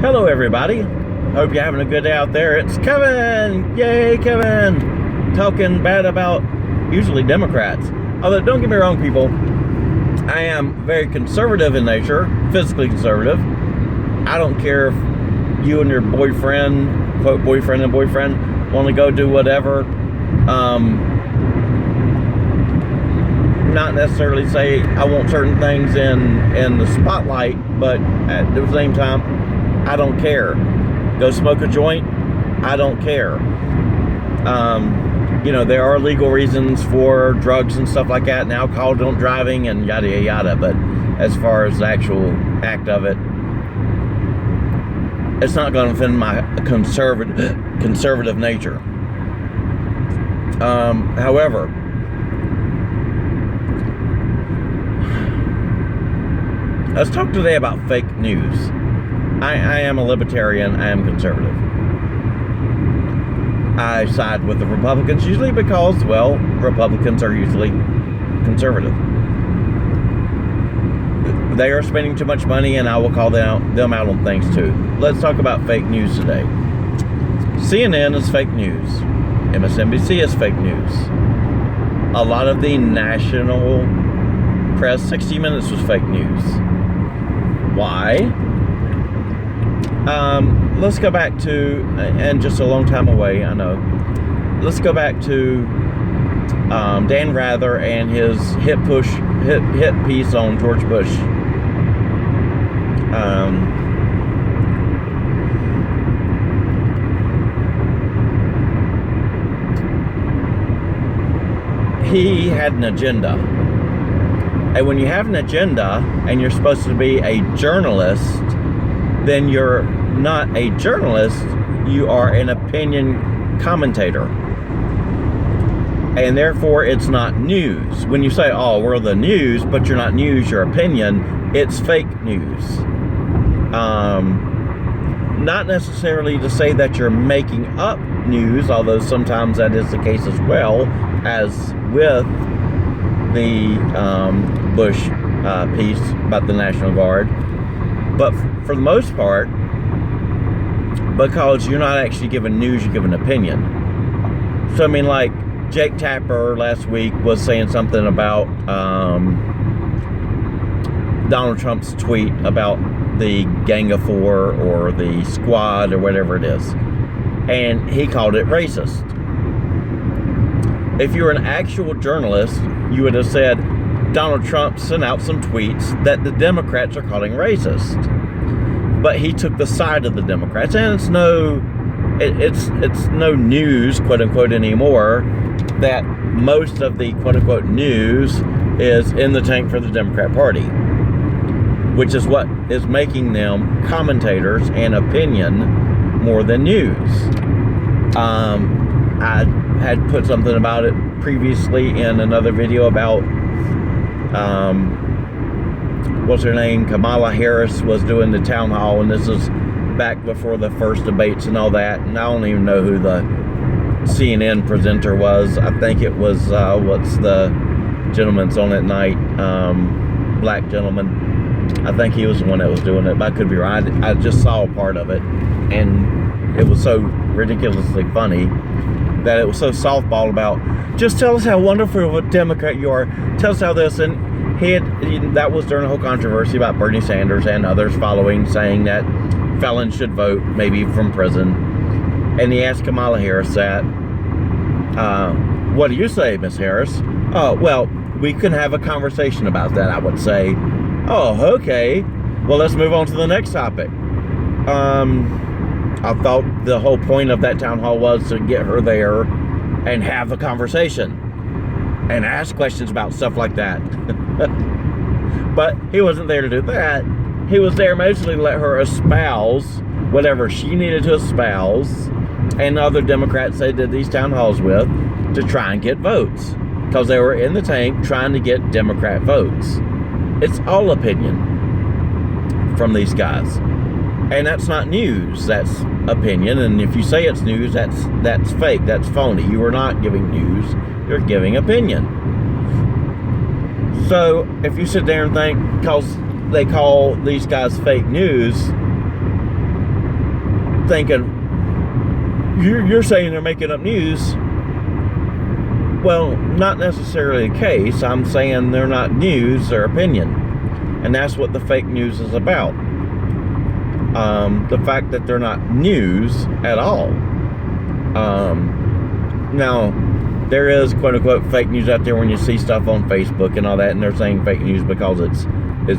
Hello everybody, hope you're having a good day out there. It's Kevin, yay Kevin, talking bad about usually Democrats. Although don't get me wrong people, I am very conservative in nature, physically conservative. I don't care if you and your boyfriend, quote boyfriend and boyfriend, want to go do whatever. Not necessarily say I want certain things in the spotlight, but at the same time, I don't care. Go smoke a joint, I don't care. You know, there are legal reasons for drugs and stuff like that, and alcohol, don't driving, and yada yada yada. But as far as the actual act of it, it's not going to offend my conservative nature. However, let's talk today about fake news. I am a libertarian. I am conservative. I side with the Republicans usually because, well, Republicans are usually conservative. They are spending too much money, and I will call them out on things too. Let's talk about fake news today. CNN is fake news. MSNBC is fake news. A lot of the national press, 60 Minutes was fake news. Why? Let's go back to, and just a long time away, I know. Let's go back to Dan Rather and his hit piece on George Bush. He had an agenda. And when you have an agenda and you're supposed to be a journalist, then you're not a journalist, you are an opinion commentator. And therefore, it's not news. When you say, oh, we're the news, but you're not news, you're opinion, it's fake news. Not necessarily to say that you're making up news, although sometimes that is the case as well, as with the Bush piece about the National Guard. But for the most part, because you're not actually giving news, you're giving opinion. So, I mean, like, Jake Tapper last week was saying something about Donald Trump's tweet about the Gang of Four or the Squad or whatever it is. And he called it racist. If you were an actual journalist, you would have said, Donald Trump sent out some tweets that the Democrats are calling racist. But he took the side of the Democrats, and it's no news, quote unquote, anymore, that most of the quote unquote news is in the tank for the Democrat Party, which is what is making them commentators and opinion more than news. I had put something about it previously in another video about what's her name? Kamala Harris was doing the town hall, and this is back before the first debates and all that. And I don't even know who the CNN presenter was. I think it was what's the gentleman's on at night, black gentleman. I think he was the one that was doing it, but I could be right. I just saw a part of it, and it was so ridiculously funny that it was so softball about, just tell us how wonderful of a Democrat you are. Tell us how this, and that was during the whole controversy about Bernie Sanders and others following, saying that felons should vote, maybe from prison. And he asked Kamala Harris that, what do you say, Miss Harris? Oh, well, we can have a conversation about that, I would say. Oh, okay. Well, let's move on to the next topic. I thought the whole point of that town hall was to get her there and have a conversation and ask questions about stuff like that. But he wasn't there to do that. He was there mostly to let her espouse whatever she needed to espouse, and other Democrats they did these town halls with, to try and get votes, because they were in the tank trying to get Democrat votes. It's all opinion from these guys. And that's not news, that's opinion. And if you say it's news, that's fake, that's phony. You are not giving news, you're giving opinion. So if you sit there and think, because they call these guys fake news, thinking, you're saying they're making up news. Well, not necessarily the case. I'm saying they're not news, they're opinion. And that's what the fake news is about. The fact that they're not news at all. Now, there is quote-unquote fake news out there when you see stuff on Facebook and all that, and they're saying fake news because it's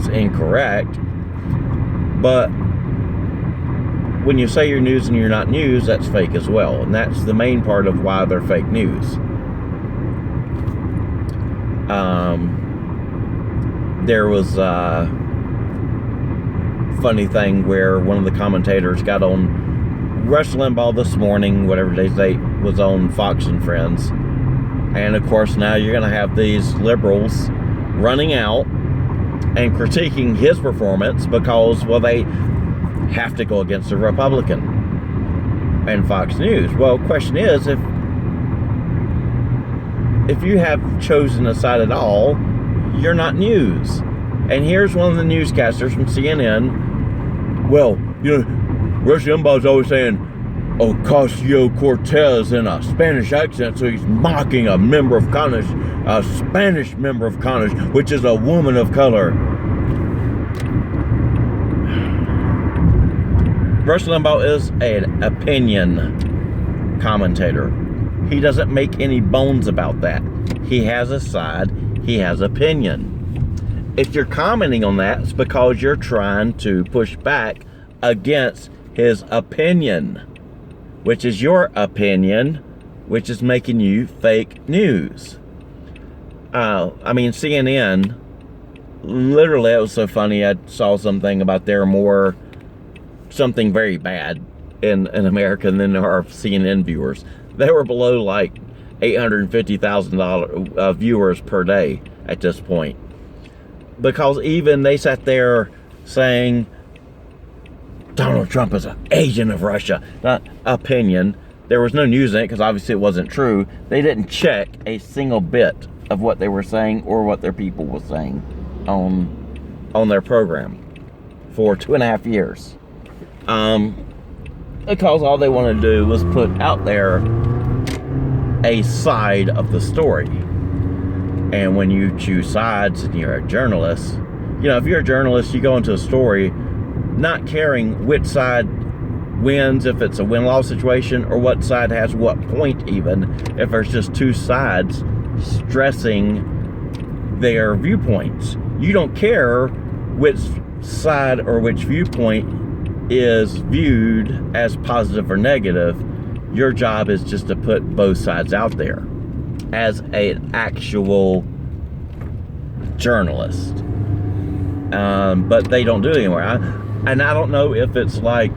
incorrect. But when you say you're news and you're not news, that's fake as well. And that's the main part of why they're fake news. There was a funny thing where one of the commentators got on Rush Limbaugh this morning, whatever they say, was on Fox and Friends. And of course now you're going to have these liberals running out and critiquing his performance because, well, they have to go against a Republican and Fox News. Well, question is, if you have chosen a side at all, you're not news. And here's one of the newscasters from CNN. Well, Rush Limbaugh's always saying Ocasio-Cortez in a Spanish accent, so he's mocking a member of Congress, a Spanish member of Congress, which is a woman of color. Rush Limbaugh is an opinion commentator. He doesn't make any bones about that. He has a side, he has opinion. If you're commenting on that, it's because you're trying to push back against his opinion, which is your opinion, which is making you fake news. CNN, literally, it was so funny. I saw something about something very bad in America than there are CNN viewers. They were below like 850,000 viewers per day at this point. Because even they sat there saying Donald Trump is an agent of Russia. Not opinion. There was no news in it because obviously it wasn't true. They didn't check a single bit of what they were saying or what their people were saying on their program for 2.5 years. Because all they wanted to do was put out there a side of the story. And when you choose sides and you're a journalist, if you're a journalist, you go into a story not caring which side wins, if it's a win-loss situation, or what side has what point even, if there's just two sides stressing their viewpoints. You don't care which side or which viewpoint is viewed as positive or negative. Your job is just to put both sides out there as an actual journalist. But they don't do it anymore. And I don't know if it's like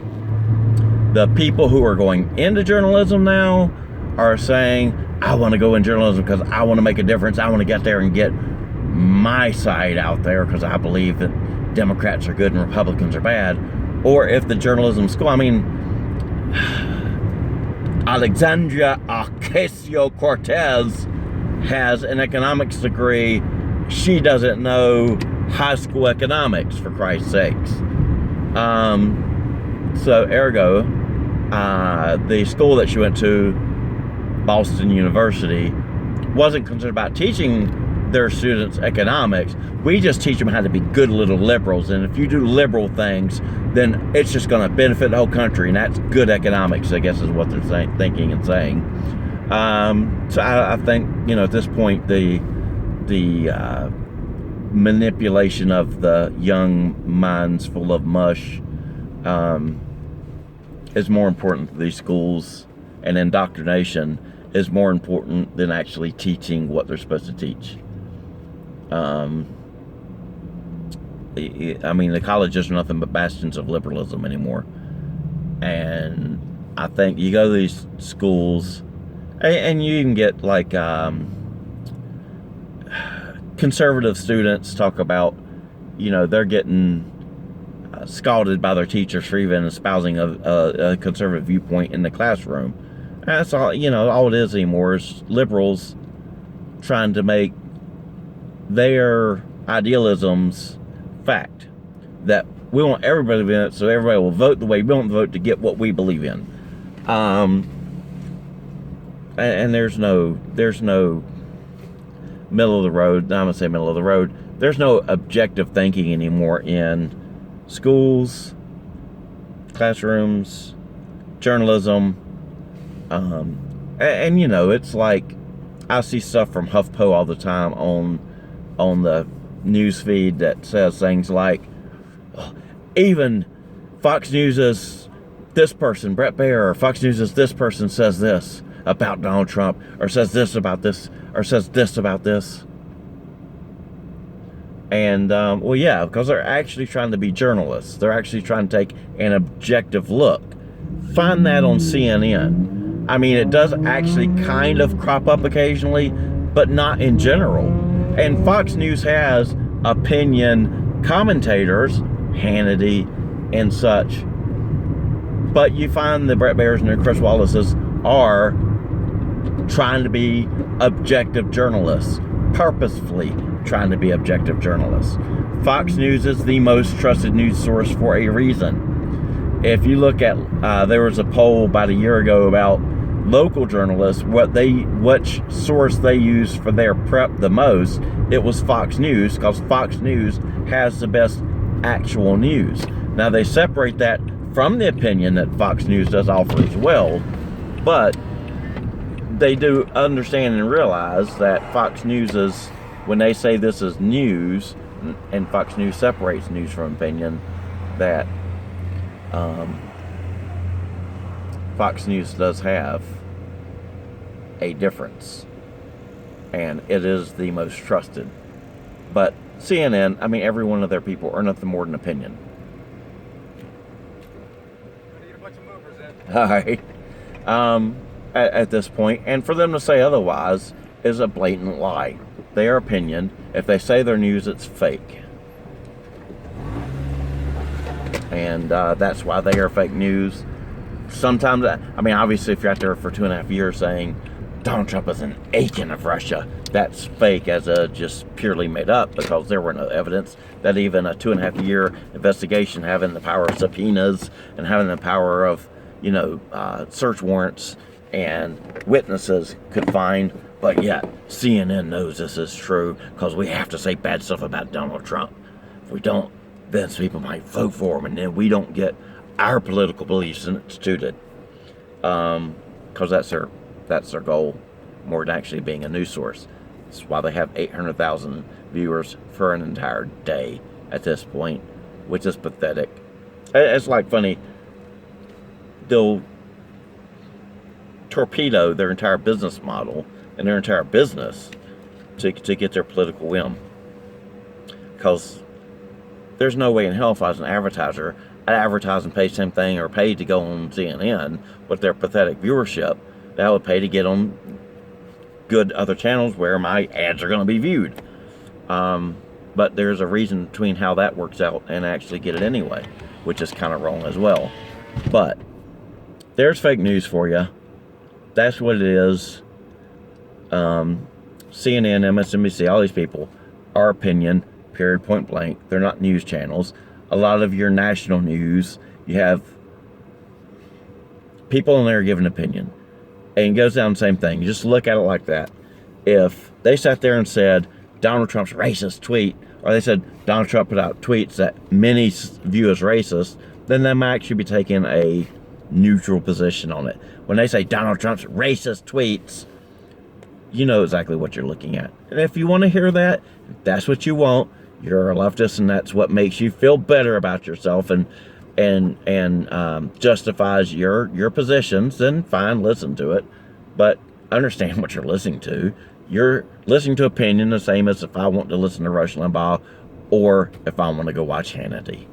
the people who are going into journalism now are saying, I want to go in journalism because I want to make a difference. I want to get there and get my side out there because I believe that Democrats are good and Republicans are bad. Or if the journalism school, Alexandria Ocasio-Cortez has an economics degree. She doesn't know high school economics, for Christ's sakes. So ergo, the school that she went to, Boston University, wasn't concerned about teaching their students economics. We just teach them how to be good little liberals, and if you do liberal things, then it's just going to benefit the whole country, and that's good economics, I guess, is what they're thinking and saying. So I think, at this point, the manipulation of the young minds full of mush is more important to these schools, and indoctrination is more important than actually teaching what they're supposed to teach. The colleges are nothing but bastions of liberalism anymore. And I think you go to these schools, and you even get like conservative students talk about, they're getting scalded by their teachers for even espousing a conservative viewpoint in the classroom. And that's all, all it is anymore is liberals trying to make their idealisms fact. That We want everybody to be in it, so everybody will vote the way we want to vote to get what we believe in. And there's no middle of the road. I'm gonna say middle of the road. There's no objective thinking anymore in schools, classrooms, journalism, and you know, it's like I see stuff from HuffPo all the time on the news feed that says things like, even Fox News is this person, Brett Baer, or Fox News is this person says this about Donald Trump, or says this about this, or says this about this. And, well, yeah, because they're actually trying to be journalists. They're actually trying to take an objective look. Find that on CNN. I mean, it does actually kind of crop up occasionally, but not in general. And Fox News has opinion commentators, Hannity and such. But you find the Brett Baers and the Chris Wallaces are trying to be objective journalists, purposefully trying to be objective journalists. Fox News is the most trusted news source for a reason. If you look at, there was a poll about a year ago about local journalists, which source they use for their prep the most, it was Fox News, because Fox News has the best actual news. Now they separate that from the opinion that Fox News does offer as well, but they do understand and realize that Fox News is, when they say this is news, and Fox News separates news from opinion, that Fox News does have a difference, and it is the most trusted. But CNN, I mean, every one of their people are nothing more than opinion. I need a bunch of movers in. All right. At this point, and for them to say otherwise is a blatant lie. Their opinion. If they say they're news, it's fake. And that's why they are fake news. Sometimes, I mean, obviously, if you're out there for 2.5 years saying Donald Trump is an agent of Russia, that's fake as a just purely made up, because there were no evidence that even a 2.5 year investigation, having the power of subpoenas and having the power of, you know, search warrants and witnesses could find. But yet CNN knows this is true because we have to say bad stuff about Donald Trump. If we don't, then people might vote for him, and then we don't get our political beliefs instituted. Because that's their goal, more than actually being a news source. That's why they have 800,000 viewers for an entire day at this point, which is pathetic. It's like funny. They'll torpedo their entire business model and their entire business to get their political whim. Because there's no way in hell, if I was an advertiser, I'd advertise and pay the same thing, or pay to go on CNN with their pathetic viewership, that I would pay to get on good other channels where my ads are going to be viewed. But there's a reason between how that works out and actually get it anyway, which is kind of wrong as well. But there's fake news for you. That's what it is. CNN, MSNBC, all these people are opinion, period, point blank. They're not news channels. A lot of your national news, you have people in there giving opinion. And it goes down the same thing. You just look at it like that. If they sat there and said Donald Trump's racist tweet, or they said Donald Trump put out tweets that many view as racist, then they might actually be taking a neutral position on it. When they say Donald Trump's racist tweets, you know exactly what you're looking at. And if you want to hear that, if that's what you want, you're a leftist, and that's what makes you feel better about yourself and justifies your positions, then fine, listen to it. But understand what you're listening to. You're listening to opinion the same as if I want to listen to Rush Limbaugh, or if I want to go watch Hannity.